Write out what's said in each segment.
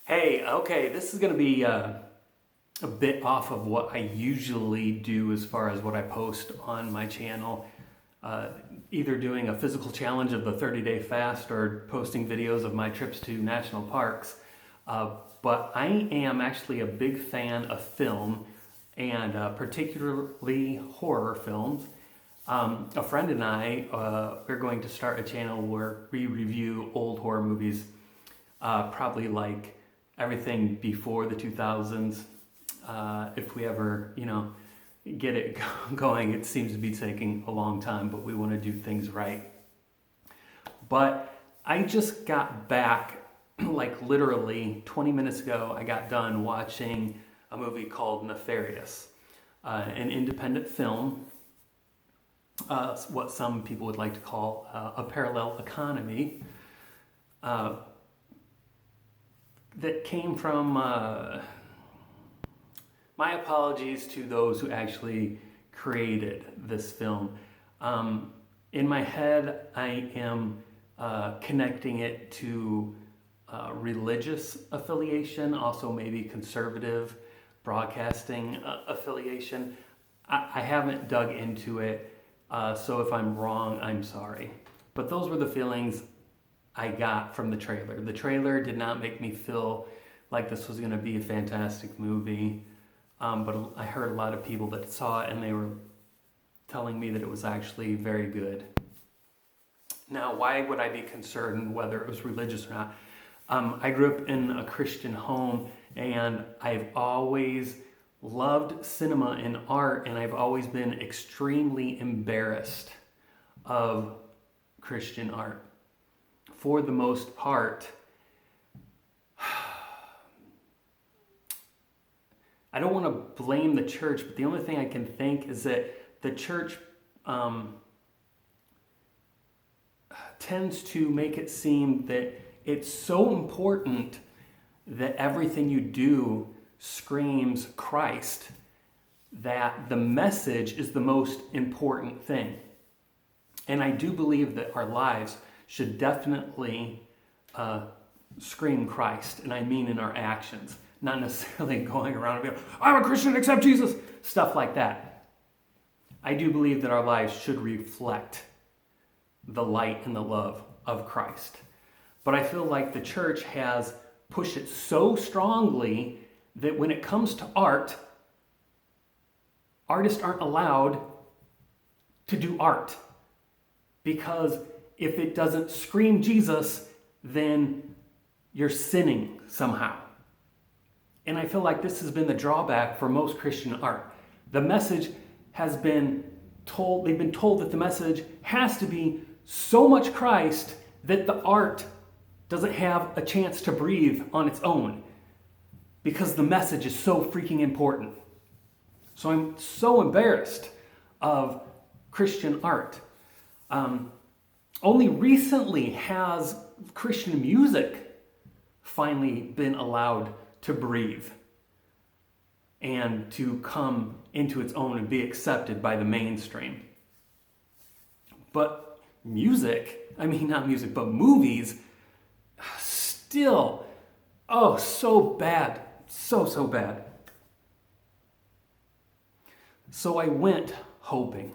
Hey, okay, this is going to be a bit off of what I usually do as far as what I post on my channel. Either doing a physical challenge of the 30-day fast or posting videos of my trips to national parks. But I am actually a big fan of film and particularly horror films. A friend and I, we're going to start a channel where we review old horror movies, probably like everything before the 2000s. If we ever, get it going, it seems to be taking a long time, but we want to do things right. But I just got back, like literally 20 minutes ago, I got done watching a movie called Nefarious, an independent film, what some people would like to call a parallel economy, that came from, my apologies to those who actually created this film. In my head, I am connecting it to religious affiliation, also maybe conservative broadcasting affiliation. I haven't dug into it, so if I'm wrong, I'm sorry. But those were the feelings I got from the trailer. The trailer did not make me feel like this was going to be a fantastic movie, but I heard a lot of people that saw it and they were telling me that it was actually very good. Now, why would I be concerned whether it was religious or not? I grew up in a Christian home and I've always loved cinema and art, and I've always been extremely embarrassed of Christian art. For the most part, I don't want to blame the church, but the only thing I can think is that the church tends to make it seem that it's so important that everything you do screams Christ, that the message is the most important thing. And I do believe that our lives should definitely scream Christ, and I mean in our actions, not necessarily going around and being, I'm a Christian, accept Jesus, stuff like that. I do believe that our lives should reflect the light and the love of Christ. But I feel like the church has pushed it so strongly that when it comes to art, artists aren't allowed to do art. Because if it doesn't scream Jesus, then you're sinning somehow. And I feel like this has been the drawback for most Christian art. The message has been told, they've been told that the message has to be so much Christ that the art doesn't have a chance to breathe on its own, because the message is so freaking important. So I'm so embarrassed of Christian art. Only recently has Christian music finally been allowed to breathe and to come into its own and be accepted by the mainstream. But not music, but movies, still, so bad. So bad. So I went hoping,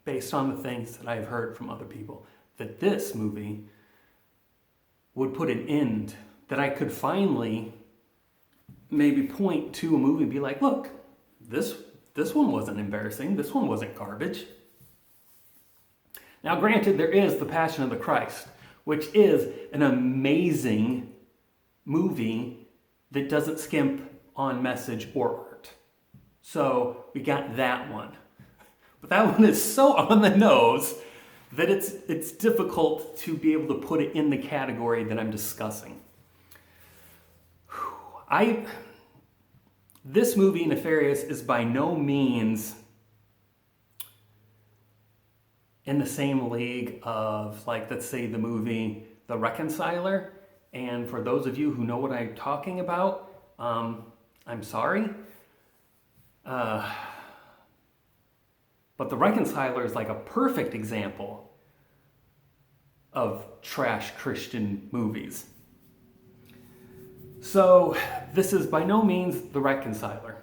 based on the things that I've heard from other people, that this movie would put an end, that I could finally maybe point to a movie and be like, look, this one wasn't embarrassing, this one wasn't garbage. Now granted, there is The Passion of the Christ, which is an amazing movie that doesn't skimp on message or art. So we got that one. But that one is so on the nose that it's difficult to be able to put it in the category that I'm discussing. This movie, Nefarious, is by no means in the same league of, like, let's say the movie The Reconciler. And for those of you who know what I'm talking about, I'm sorry. But The Reconciler is like a perfect example of trash Christian movies. So this is by no means The Reconciler.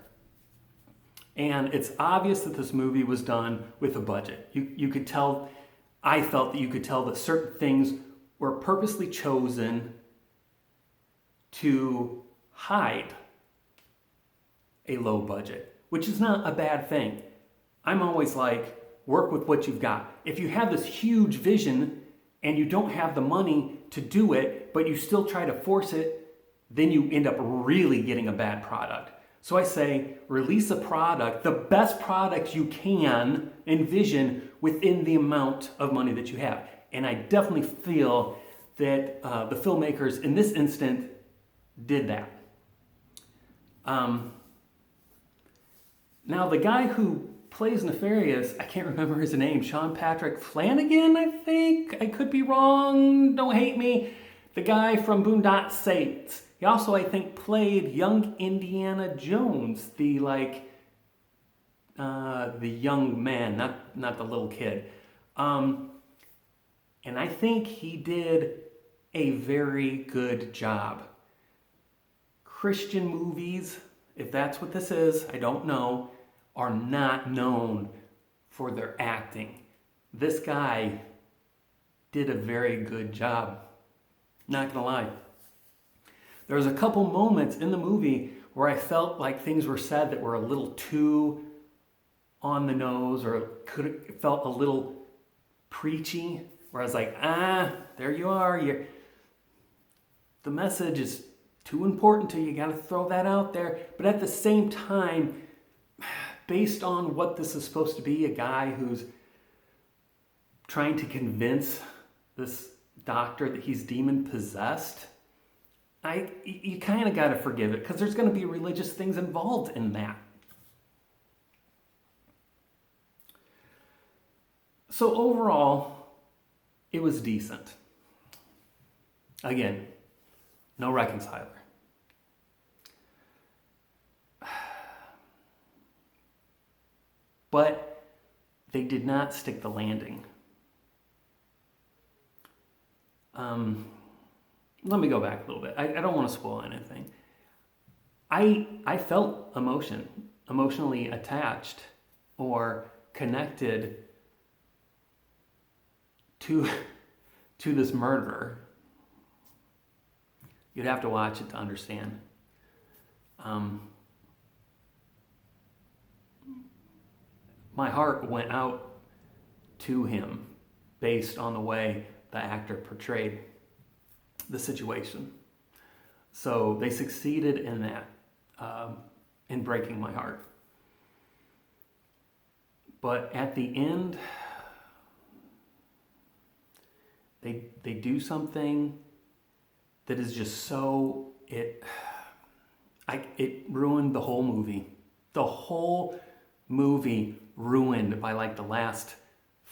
And it's obvious that this movie was done with a budget. You could tell, I felt that you could tell that certain things were purposely chosen to hide a low budget, which is not a bad thing. I'm always like, work with what you've got. If you have this huge vision and you don't have the money to do it, but you still try to force it, then you end up really getting a bad product. So I say, release a product, the best product you can envision within the amount of money that you have. And I definitely feel that the filmmakers in this instant did that. Now the guy who plays Nefarious, I can't remember his name, Sean Patrick Flanagan, I think. I could be wrong, don't hate me. The guy from Boondock Saints. He also, I think, played young Indiana Jones, the young man, not the little kid. And I think he did a very good job. Christian movies, if that's what this is, I don't know, are not known for their acting. This guy did a very good job. Not gonna lie. There was a couple moments in the movie where I felt like things were said that were a little too on the nose, or felt a little preachy, where I was like, there you are. The message is too important to you. You got to throw that out there. But at the same time, based on what this is supposed to be, a guy who's trying to convince this doctor that he's demon possessed, you kind of got to forgive it, because there's going to be religious things involved in that. So overall, it was decent. Again, no reconciler. But they did not stick the landing. Let me go back a little bit. I don't want to spoil anything. I felt emotionally attached or connected to this murderer. You'd have to watch it to understand. My heart went out to him based on the way the actor portrayed the situation. So they succeeded in that, in breaking my heart. But at the end, they do something that is just so, it ruined the whole movie. The whole movie ruined by like the last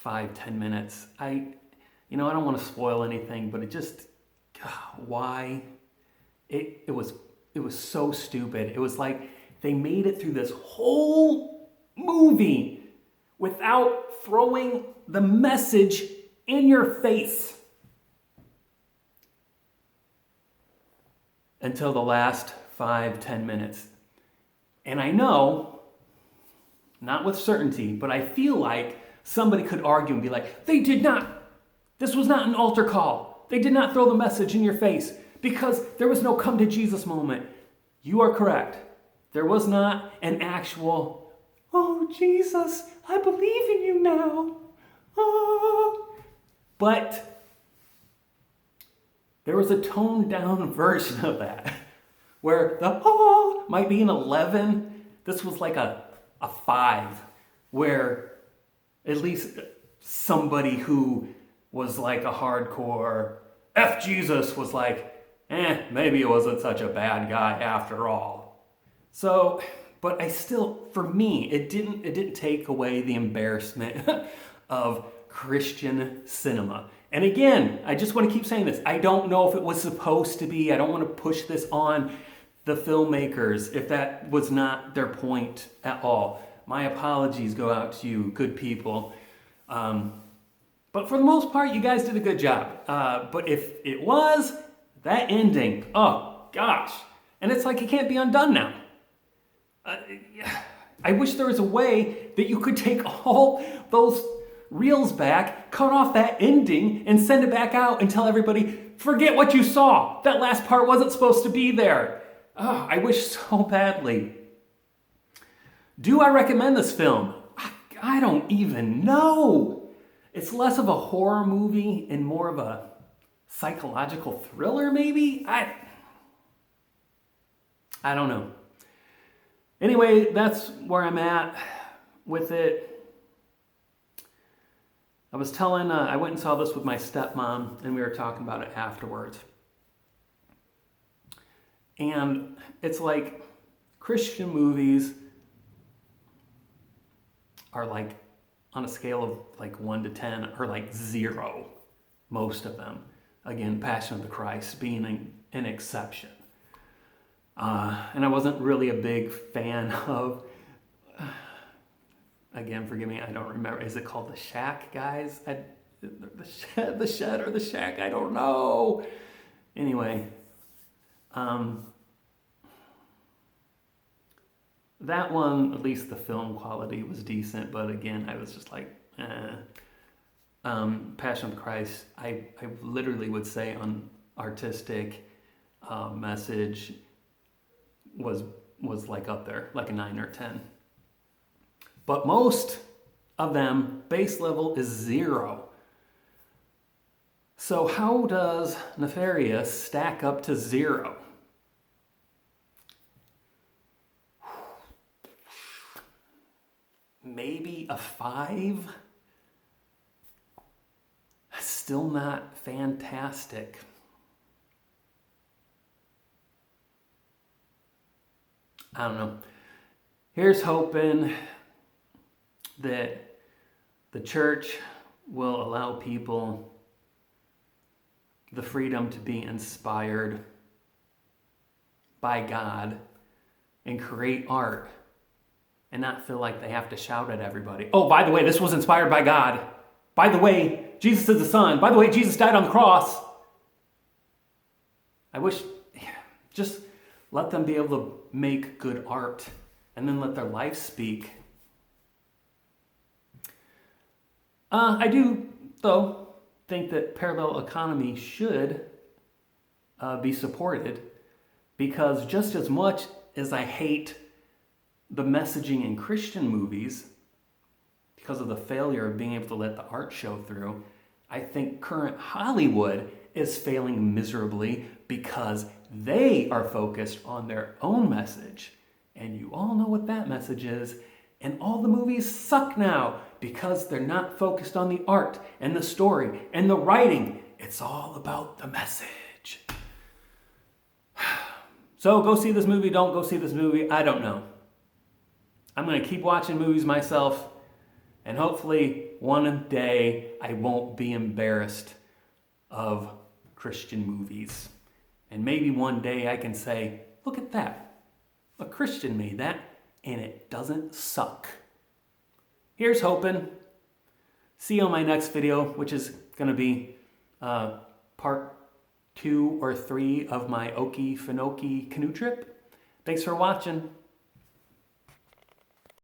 5-10 minutes. I don't want to spoil anything, but it just, why? It was so stupid. It was like they made it through this whole movie without throwing the message in your face until the last 5-10 minutes. And I know, not with certainty, but I feel like somebody could argue and be like, this was not an altar call. They did not throw the message in your face because there was no come to Jesus moment. You are correct. There was not an actual, oh, Jesus, I believe in you now. Oh. But there was a toned down version of that where the might be an 11. This was like a 5, where at least somebody who was like a hardcore F Jesus was like, maybe it wasn't such a bad guy after all. So, but I still, for me, it didn't take away the embarrassment of Christian cinema. And again, I just want to keep saying this. I don't know if it was supposed to be. I don't want to push this on the filmmakers if that was not their point at all. My apologies go out to you, good people. But for the most part, you guys did a good job. But if it was, that ending, oh gosh, And it's like it can't be undone now. I wish there was a way that you could take all those reels back, cut off that ending, and send it back out and tell everybody, forget what you saw. That last part wasn't supposed to be there. Oh, I wish so badly. Do I recommend this film? I don't even know. It's less of a horror movie and more of a psychological thriller, maybe? I don't know. Anyway, that's where I'm at with it. I was telling, I went and saw this with my stepmom, and we were talking about it afterwards. And it's like Christian movies are like on a scale of like 1 to 10 are like 0, most of them. Again, Passion of the Christ being an exception. And I wasn't really a big fan of, again, forgive me, I don't remember. Is it called The Shack, guys? The Shed or The Shack? I don't know. Anyway, that one, at least the film quality was decent, but again, I was just like, Passion of the Christ, I literally would say on artistic message was like up there, like a 9 or 10. But most of them, base level is 0. So how does Nefarious stack up to 0? Maybe a 5? Still not fantastic. I don't know. Here's hoping that the church will allow people the freedom to be inspired by God and create art and not feel like they have to shout at everybody. Oh, by the way, this was inspired by God. By the way, Jesus is the Son. By the way, Jesus died on the cross. I wish, just let them be able to make good art and then let their life speak. I do, though, think that parallel economy should be supported, because just as much as I hate the messaging in Christian movies because of the failure of being able to let the art show through, I think current Hollywood is failing miserably because they are focused on their own message. And you all know what that message is. And all the movies suck now because they're not focused on the art and the story and the writing. It's all about the message. So go see this movie, don't go see this movie, I don't know. I'm going to keep watching movies myself, and hopefully one day I won't be embarrassed of Christian movies. And maybe one day I can say, look at that. A Christian made that, and it doesn't suck. Here's hoping. See you on my next video, which is going to be part 2 or 3 of my Okefenokee canoe trip. Thanks for watching.